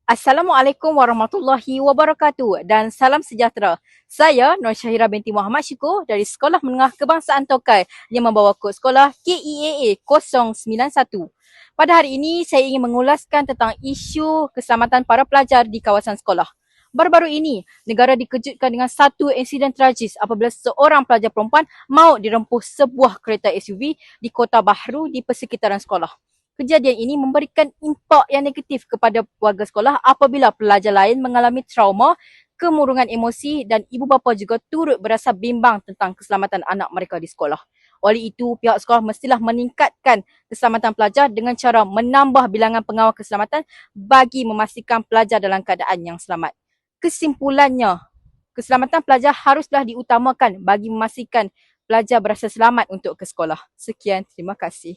Assalamualaikum warahmatullahi wabarakatuh dan salam sejahtera. Saya Nur Syahira binti Muhammad Syukur dari Sekolah Menengah Kebangsaan Tokai yang membawa kod sekolah KEAA 091. Pada hari ini, saya ingin mengulaskan tentang isu keselamatan para pelajar di kawasan sekolah. Baru-baru ini, negara dikejutkan dengan satu insiden tragis apabila seorang pelajar perempuan maut dirempuh sebuah kereta SUV di Kota Bahru di persekitaran sekolah. Kejadian ini memberikan impak yang negatif kepada warga sekolah apabila pelajar lain mengalami trauma, kemurungan emosi dan ibu bapa juga turut berasa bimbang tentang keselamatan anak mereka di sekolah. Oleh itu, pihak sekolah mestilah meningkatkan keselamatan pelajar dengan cara menambah bilangan pengawal keselamatan bagi memastikan pelajar dalam keadaan yang selamat. Kesimpulannya, keselamatan pelajar haruslah diutamakan bagi memastikan pelajar berasa selamat untuk ke sekolah. Sekian, terima kasih.